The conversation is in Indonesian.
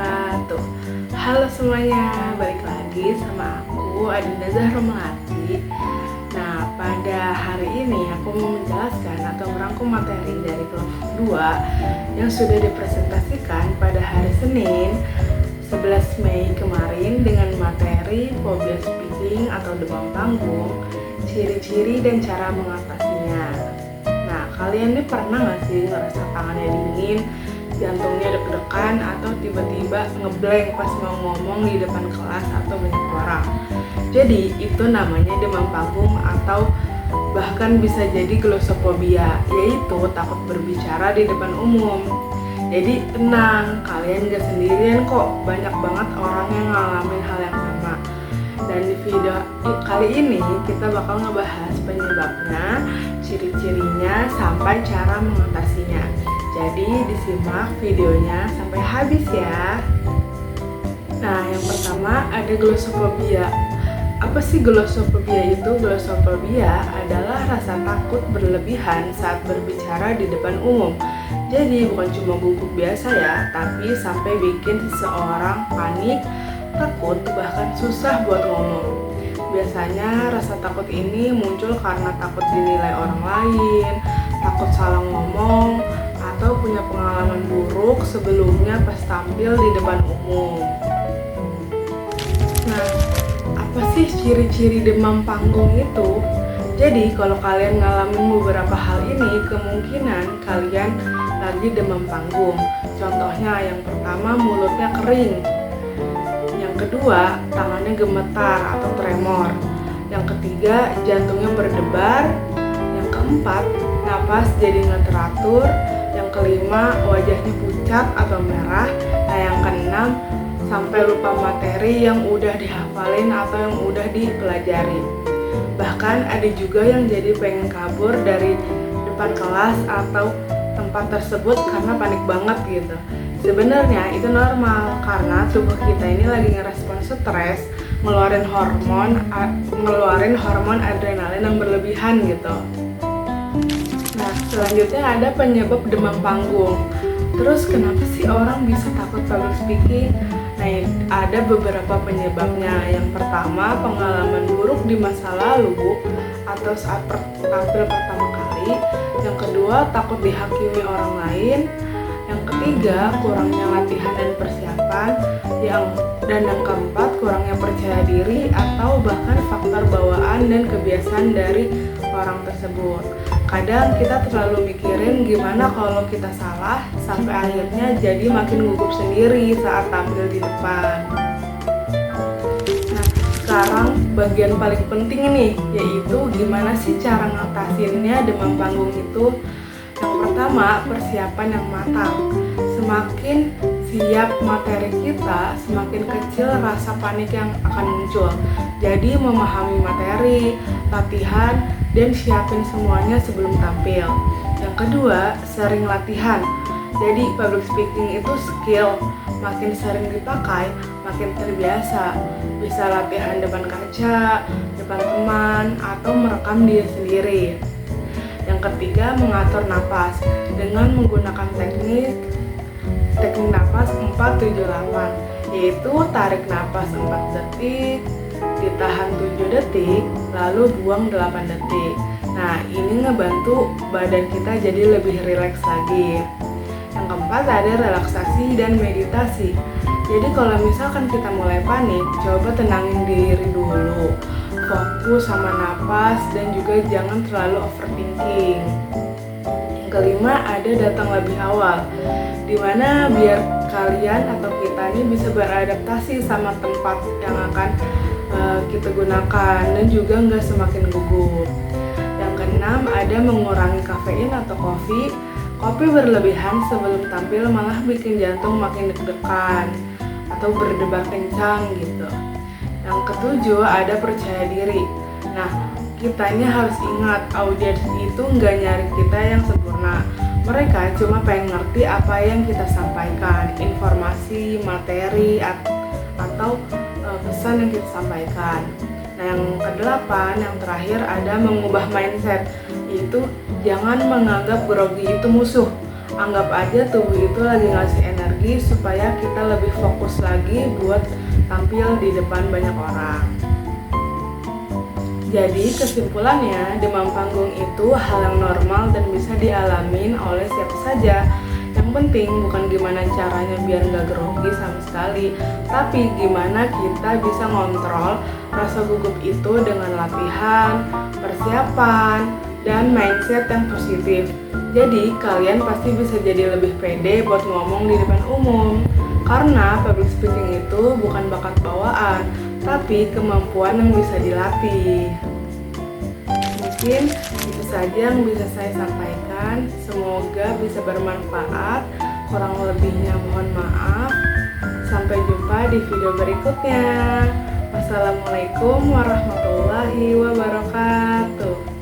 wabarakatuh. Halo semuanya, balik lagi sama aku Adinda Zahra Melati. Nah, pada hari ini aku mau menjelaskan atau merangkum materi dari kelompok 2 yang sudah dipresentasikan pada hari Senin 11 Mei kemarin dengan materi phobia speaking atau demam panggung, ciri-ciri dan cara mengatasinya. Nah, kalian nih pernah gak sih ngerasa tangannya dingin, jantungnya deg-degan, atau tiba-tiba ngeblank pas mau ngomong di depan kelas atau banyak orang? Jadi itu namanya demam panggung atau bahkan bisa jadi glossophobia, yaitu takut berbicara di depan umum. Jadi tenang, kalian gak sendirian kok, banyak banget orang yang ngalamin hal yang sama. Dan di video kali ini kita bakal ngebahas penyebabnya, ciri-cirinya, sampai cara mengatasinya. Jadi disimak videonya sampai habis ya. Nah, yang pertama ada glossophobia. Apa sih glossophobia itu? Glossophobia adalah rasa takut berlebihan saat berbicara di depan umum. Jadi bukan cuma gugup biasa ya, tapi sampai bikin seseorang panik, takut, bahkan susah buat ngomong. Biasanya rasa takut ini muncul karena takut dinilai orang lain, takut salah ngomong, atau punya pengalaman buruk sebelumnya pas tampil di depan umum. Nah, apa sih ciri-ciri demam panggung itu? Jadi kalau kalian ngalamin beberapa hal ini, kemungkinan kalian lagi demam panggung. Contohnya yang pertama, mulutnya kering. Yang kedua, tangannya gemetar atau tremor. Yang ketiga, jantungnya berdebar. Yang keempat, napas jadi nggak teratur. Yang kelima, wajahnya pucat atau merah. Nah, yang keenam, sampai lupa materi yang udah dihafalin atau yang udah dipelajari. Bahkan ada juga yang jadi pengen kabur dari depan kelas atau tempat tersebut karena panik banget gitu. Sebenarnya itu normal karena tubuh kita ini lagi ngerespon stres, ngeluarin hormon adrenalin yang berlebihan gitu. Nah, selanjutnya ada penyebab demam panggung. Terus kenapa sih orang bisa takut public speaking? Nah, ada beberapa penyebabnya. Yang pertama, pengalaman buruk di masa lalu atau saat tampil pertama kali. Yang kedua, takut dihakimi orang lain. Yang ketiga, kurangnya latihan dan persiapan. Dan yang keempat, kurangnya percaya diri atau bahkan faktor bawaan dan kebiasaan dari orang tersebut. Kadang kita terlalu mikirin gimana kalau kita salah, sampai akhirnya jadi makin gugup sendiri saat tampil di depan. Nah, sekarang bagian paling penting nih, yaitu gimana sih cara ngatasinnya demam panggung itu. Yang pertama, persiapan yang matang. Semakin siap materi kita, semakin kecil rasa panik yang akan muncul. Jadi memahami materi, latihan, dan siapin semuanya sebelum tampil. Yang kedua, sering latihan. Jadi public speaking itu skill, makin sering dipakai, makin terbiasa. Bisa latihan depan kaca, depan teman, atau merekam diri sendiri. Yang ketiga, mengatur napas dengan menggunakan teknik napas 478, yaitu tarik napas 4 detik, ditahan 7 detik, lalu buang 8 detik. Nah, ini ngebantu badan kita jadi lebih rileks lagi. Yang keempat ada relaksasi dan meditasi. Jadi kalau misalkan kita mulai panik, coba tenangin diri dulu, fokus sama napas, dan juga jangan terlalu overthinking. Yang kelima ada datang lebih awal, dimana biar kalian atau kita ini bisa beradaptasi sama tempat yang akan kita gunakan dan juga nggak semakin gugup. Yang keenam ada mengurangi kafein atau kopi. Kopi berlebihan sebelum tampil malah bikin jantung makin deg-degan atau berdebar kencang gitu. Yang ketujuh ada percaya diri. Nah, kitanya harus ingat, audiens itu nggak nyari kita yang sempurna. Mereka cuma pengen ngerti apa yang kita sampaikan, informasi, materi, atau pesan yang kita sampaikan. Nah, yang kedelapan, yang terakhir ada mengubah mindset. Itu jangan menganggap grogi itu musuh. Anggap aja tubuh itu lagi ngasih energi lagi supaya kita lebih fokus lagi buat tampil di depan banyak orang. Jadi kesimpulannya, demam panggung itu hal yang normal dan bisa dialamin oleh siapa saja. Yang penting bukan gimana caranya biar nggak grogi sama sekali, tapi gimana kita bisa ngontrol rasa gugup itu dengan latihan, persiapan, dan mindset yang positif. Jadi kalian pasti bisa jadi lebih pede buat ngomong di depan umum. Karena public speaking itu bukan bakat bawaan, tapi kemampuan yang bisa dilatih. Mungkin itu saja yang bisa saya sampaikan. Semoga bisa bermanfaat. Kurang lebihnya mohon maaf. Sampai jumpa di video berikutnya. Wassalamualaikum warahmatullahi wabarakatuh.